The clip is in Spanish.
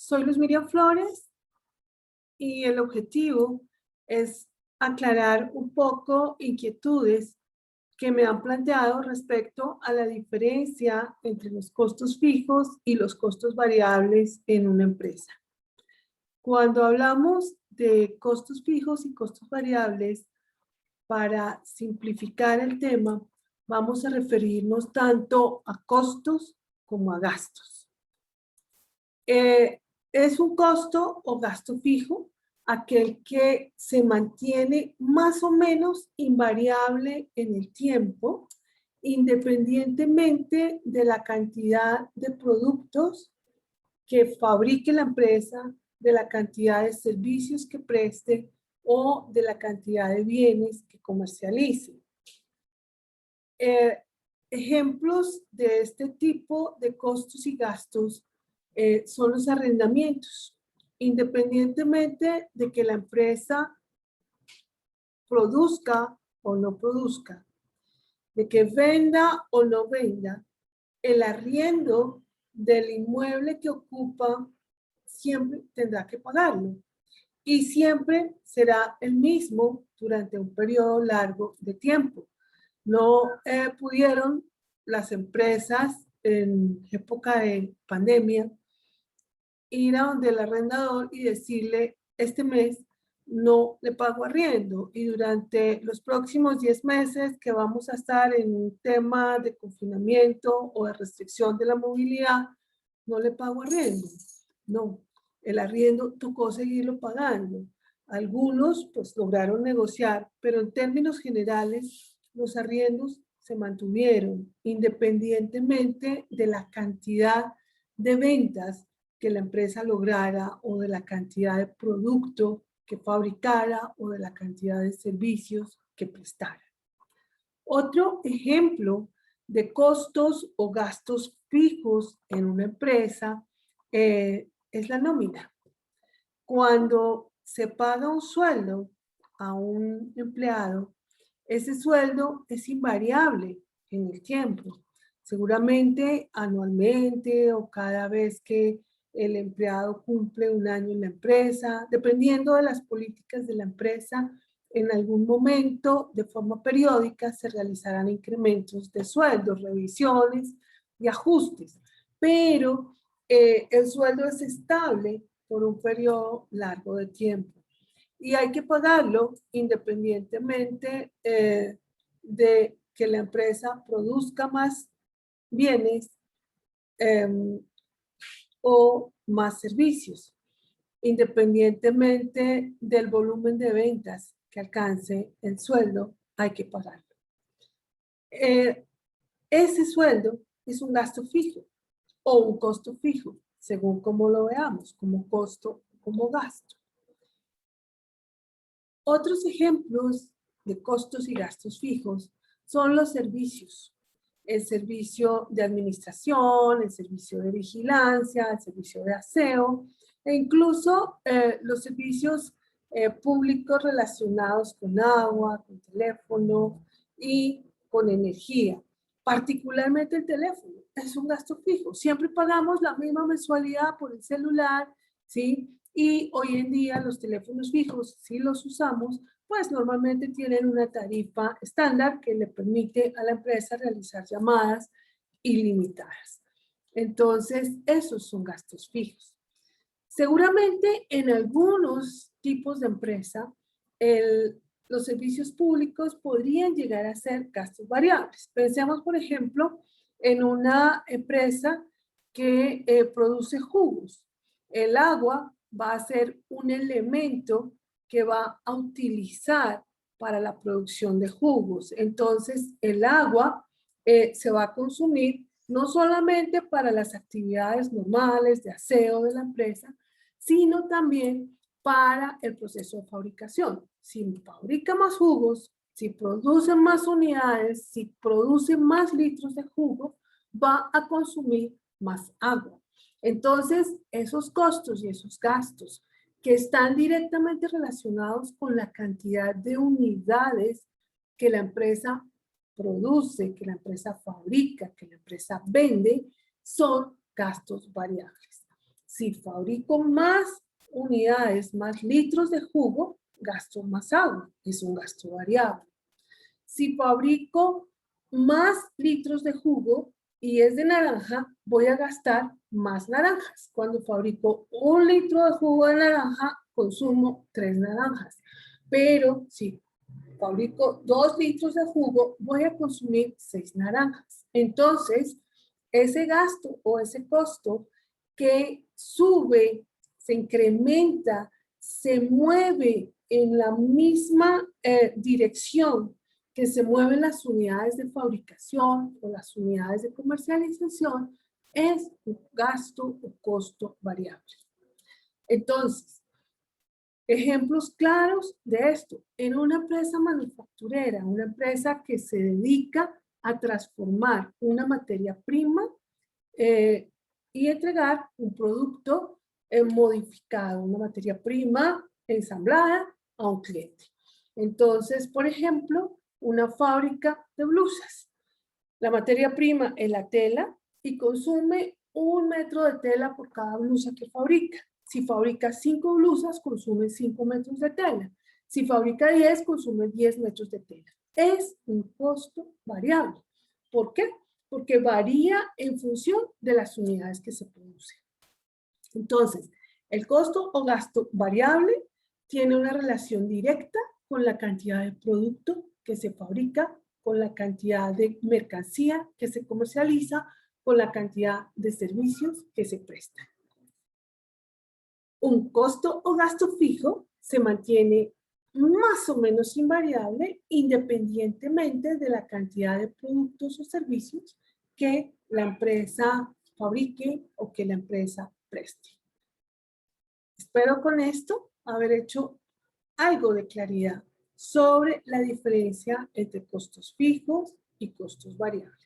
Soy Luz Miriam Flores y el objetivo es aclarar un poco inquietudes que me han planteado respecto a la diferencia entre los costos fijos y los costos variables en una empresa. Cuando hablamos de costos fijos y costos variables, para simplificar el tema, vamos a referirnos tanto a costos como a gastos. Es un costo o gasto fijo aquel que se mantiene más o menos invariable en el tiempo, independientemente de la cantidad de productos que fabrique la empresa, de la cantidad de servicios que preste o de la cantidad de bienes que comercialice. Ejemplos de este tipo de costos y gastos son los arrendamientos. Independientemente de que la empresa produzca o no produzca, de que venda o no venda, el arriendo del inmueble que ocupa siempre tendrá que pagarlo y siempre será el mismo durante un periodo largo de tiempo. No pudieron las empresas en época de pandemia ir a donde el arrendador y decirle, este mes no le pago arriendo y durante los próximos 10 meses que vamos a estar en un tema de confinamiento o de restricción de la movilidad, no le pago arriendo. No, el arriendo tocó seguirlo pagando. Algunos pues lograron negociar, pero en términos generales los arriendos se mantuvieron independientemente de la cantidad de ventas que la empresa lograra o de la cantidad de producto que fabricara o de la cantidad de servicios que prestara. Otro ejemplo de costos o gastos fijos en una empresa es la nómina. Cuando se paga un sueldo a un empleado, ese sueldo es invariable en el tiempo. Seguramente anualmente o cada vez que el empleado cumple un año en la empresa, dependiendo de las políticas de la empresa, en algún momento de forma periódica se realizarán incrementos de sueldos, revisiones y ajustes, pero el sueldo es estable por un periodo largo de tiempo y hay que pagarlo independientemente de que la empresa produzca más bienes o más servicios, independientemente del volumen de ventas que alcance el sueldo, hay que pagarlo. Ese sueldo es un gasto fijo o un costo fijo, según como lo veamos, como costo o como gasto. Otros ejemplos de costos y gastos fijos son los servicios. El servicio de administración, el servicio de vigilancia, el servicio de aseo e incluso los servicios públicos relacionados con agua, con teléfono y con energía. Particularmente el teléfono es un gasto fijo. Siempre pagamos la misma mensualidad por el celular, ¿sí? Y hoy en día los teléfonos fijos, si los usamos, pues normalmente tienen una tarifa estándar que le permite a la empresa realizar llamadas ilimitadas. Entonces, esos son gastos fijos. Seguramente en algunos tipos de empresa, los servicios públicos podrían llegar a ser gastos variables. Pensemos, por ejemplo, en una empresa que produce jugos. El agua va a ser un elemento que va a utilizar para la producción de jugos. Entonces, el agua se va a consumir no solamente para las actividades normales de aseo de la empresa, sino también para el proceso de fabricación. Si fabrica más jugos, si produce más unidades, si produce más litros de jugo, va a consumir más agua. Entonces, esos costos y esos gastos que están directamente relacionados con la cantidad de unidades que la empresa produce, que la empresa fabrica, que la empresa vende, son gastos variables. Si fabrico más unidades, más litros de jugo, gasto más agua, es un gasto variable. Si fabrico más litros de jugo y es de naranja, voy a gastar más naranjas. Cuando fabrico 1 litro de jugo de naranja, consumo 3 naranjas. Pero si fabrico 2 litros de jugo, voy a consumir 6 naranjas. Entonces, ese gasto o ese costo que sube, se incrementa, se mueve en la misma dirección que se mueven las unidades de fabricación o las unidades de comercialización, es un gasto o costo variable. Entonces, ejemplos claros de esto. En una empresa manufacturera, una empresa que se dedica a transformar una materia prima y entregar un producto modificado, una materia prima ensamblada a un cliente. Entonces, por ejemplo, una fábrica de blusas. La materia prima es la tela y consume 1 metro de tela por cada blusa que fabrica. Si fabrica 5 blusas, consume 5 metros de tela. Si fabrica 10, consume 10 metros de tela. Es un costo variable. ¿Por qué? Porque varía en función de las unidades que se producen. Entonces, el costo o gasto variable tiene una relación directa con la cantidad de producto que se fabrica, con la cantidad de mercancía que se comercializa, con la cantidad de servicios que se prestan. Un costo o gasto fijo se mantiene más o menos invariable independientemente de la cantidad de productos o servicios que la empresa fabrique o que la empresa preste. Espero con esto haber hecho algo de claridad sobre la diferencia entre costos fijos y costos variables.